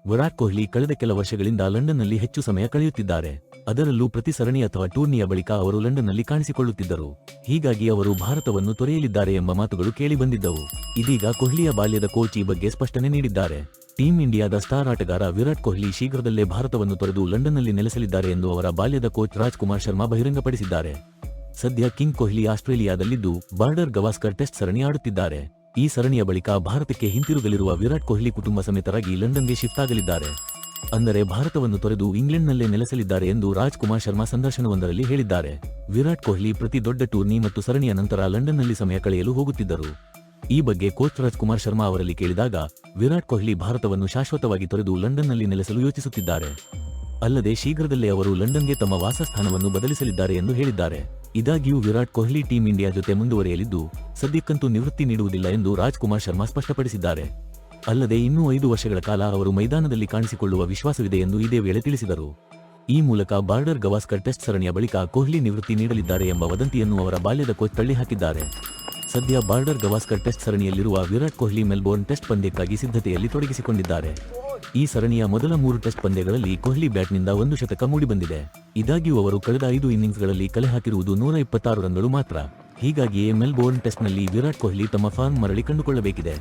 ವಿರಾಟ್ ಕೊಹ್ಲಿ ಕಳೆದ ಕೆಲ ವರ್ಷಗಳಿಂದ ಲಂಡನ್ನಲ್ಲಿ ಹೆಚ್ಚು ಸಮಯ ಕಳೆಯುತ್ತಿದ್ದಾರೆ. ಅದರಲ್ಲೂ ಪ್ರತಿ ಸರಣಿ ಅಥವಾ ಟೂರ್ನಿಯ ಬಳಿಕ ಅವರು ಲಂಡನ್ನಲ್ಲಿ ಕಾಣಿಸಿಕೊಳ್ಳುತ್ತಿದ್ದರು. ಹೀಗಾಗಿ ಅವರು ಭಾರತವನ್ನು ತೊರೆಯಲಿದ್ದಾರೆ ಎಂಬ ಮಾತುಗಳು ಕೇಳಿಬಂದಿದ್ದವು. ಇದೀಗ ಕೊಹ್ಲಿಯ ಬಾಲ್ಯದ ಕೋಚ್ ಈ ಬಗ್ಗೆ ಸ್ಪಷ್ಟನೆ ನೀಡಿದ್ದಾರೆ. ಟೀಂ ಇಂಡಿಯಾದ ಸ್ಟಾರ್ ಆಟಗಾರ ವಿರಾಟ್ ಕೊಹ್ಲಿ ಶೀಘ್ರದಲ್ಲೇ ಭಾರತವನ್ನು ತೊರೆದು ಲಂಡನ್ನಲ್ಲಿ ನೆಲೆಸಲಿದ್ದಾರೆ ಎಂದು ಅವರ ಬಾಲ್ಯದ ಕೋಚ್ ರಾಜ್ಕುಮಾರ್ ಶರ್ಮಾ ಬಹಿರಂಗಪಡಿಸಿದ್ದಾರೆ. ಸದ್ಯ ಕಿಂಗ್ ಕೊಹ್ಲಿ ಆಸ್ಟ್ರೇಲಿಯಾದಲ್ಲಿದ್ದು ಬಾರ್ಡರ್ ಗವಾಸ್ಕರ್ ಟೆಸ್ಟ್ ಸರಣಿ ಆಡುತ್ತಿದ್ದಾರೆ. ಈ ಸರಣಿಯ ಬಳಿಕ ಭಾರತಕ್ಕೆ ಹಿಂತಿರುಗಲಿರುವ ವಿರಾಟ್ ಕೊಹ್ಲಿ ಕುಟುಂಬ ಸಮೇತರಾಗಿ ಲಂಡನ್ಗೆ ಶಿಫ್ಟ್ ಆಗಲಿದ್ದಾರೆ. ಅಂದರೆ ಭಾರತವನ್ನು ತೊರೆದು ಇಂಗ್ಲೆಂಡ್ನಲ್ಲೇ ನೆಲೆಸಲಿದ್ದಾರೆ ಎಂದು ರಾಜ್ಕುಮಾರ್ ಶರ್ಮಾ ಸಂದರ್ಶನವೊಂದರಲ್ಲಿ ಹೇಳಿದ್ದಾರೆ. ವಿರಾಟ್ ಕೊಹ್ಲಿ ಪ್ರತಿ ದೊಡ್ಡ ಟೂರ್ನಿ ಮತ್ತು ಸರಣಿಯ ನಂತರ ಲಂಡನ್ನಲ್ಲಿ ಸಮಯ ಕಳೆಯಲು ಹೋಗುತ್ತಿದ್ದರು. ಈ ಬಗ್ಗೆ ಕೋಚ್ ರಾಜ್ಕುಮಾರ್ ಶರ್ಮಾ ಅವರಲ್ಲಿ ಕೇಳಿದಾಗ, ವಿರಾಟ್ ಕೊಹ್ಲಿ ಭಾರತವನ್ನು ಶಾಶ್ವತವಾಗಿ ತೊರೆದು ಲಂಡನ್ನಲ್ಲಿ ನೆಲೆಸಲು ಯೋಚಿಸುತ್ತಿದ್ದಾರೆ. ಅಲ್ಲದೆ ಶೀಘ್ರದಲ್ಲೇ ಅವರು ಲಂಡನ್ಗೆ ತಮ್ಮ ವಾಸಸ್ಥಾನವನ್ನು ಬದಲಿಸಲಿದ್ದಾರೆ ಎಂದು ಹೇಳಿದ್ದಾರೆ. ಇದಾಗಿಯೂ ವಿರಾಟ್ ಕೊಹ್ಲಿ ಟೀಂ ಇಂಡಿಯಾ ಜೊತೆ ಮುಂದುವರಿಯಲಿದ್ದು, ಸದ್ಯಕ್ಕಂತೂ ನಿವೃತ್ತಿ ನೀಡುವುದಿಲ್ಲ ಎಂದು ರಾಜ್ಕುಮಾರ್ ಶರ್ಮಾ ಸ್ಪಷ್ಟಪಡಿಸಿದ್ದಾರೆ. ಅಲ್ಲದೆ ಇನ್ನೂ 5 ವರ್ಷಗಳ ಕಾಲ ಅವರು ಮೈದಾನದಲ್ಲಿ ಕಾಣಿಸಿಕೊಳ್ಳುವ ವಿಶ್ವಾಸವಿದೆ ಎಂದು ಇದೇ ವೇಳೆ ತಿಳಿಸಿದರು. ಈ ಮೂಲಕ ಬಾರ್ಡರ್ ಗವಾಸ್ಕರ್ ಟೆಸ್ಟ್ ಸರಣಿಯ ಬಳಿಕ ಕೊಹ್ಲಿ ನಿವೃತ್ತಿ ನೀಡಲಿದ್ದಾರೆ ಎಂಬ ವದಂತಿಯನ್ನು ಅವರ ಬಾಲ್ಯದ ಕೋಚ್ ತಳ್ಳಿಹಾಕಿದ್ದಾರೆ. ಸದ್ಯ ಬಾರ್ಡರ್ ಗವಾಸ್ಕರ್ ಟೆಸ್ಟ್ ಸರಣಿಯಲ್ಲಿರುವ ವಿರಾಟ್ ಕೊಹ್ಲಿ ಮೆಲ್ಬೋರ್ನ್ ಟೆಸ್ಟ್ ಪಂದ್ಯಕ್ಕಾಗಿ ಸಿದ್ಧತೆಯಲ್ಲಿ ತೊಡಗಿಸಿಕೊಂಡಿದ್ದಾರೆ. ಈ ಸರಣಿಯ ಮೊದಲ 3 ಟೆಸ್ಟ್ ಪಂದ್ಯಗಳಲ್ಲಿ ಕೊಹ್ಲಿ ಬ್ಯಾಟ್ನಿಂದ 1 ಶತಕ ಮೂಡಿಬಂದಿದೆ. ಇದಾಗಿಯೂ ಅವರು ಕಳೆದ 5 ಇನ್ನಿಂಗ್ಸ್ಗಳಲ್ಲಿ ಕಲೆ ಹಾಕಿರುವುದು 126 ರನ್ಗಳು ಮಾತ್ರ. ಹೀಗಾಗಿಯೇ ಮೆಲ್ಬೋರ್ನ್ ಟೆಸ್ಟ್ನಲ್ಲಿ ವಿರಾಟ್ ಕೊಹ್ಲಿ ತಮ್ಮ ಫಾರ್ಮ್ ಮರಳಿ ಕಂಡುಕೊಳ್ಳಬೇಕಿದೆ.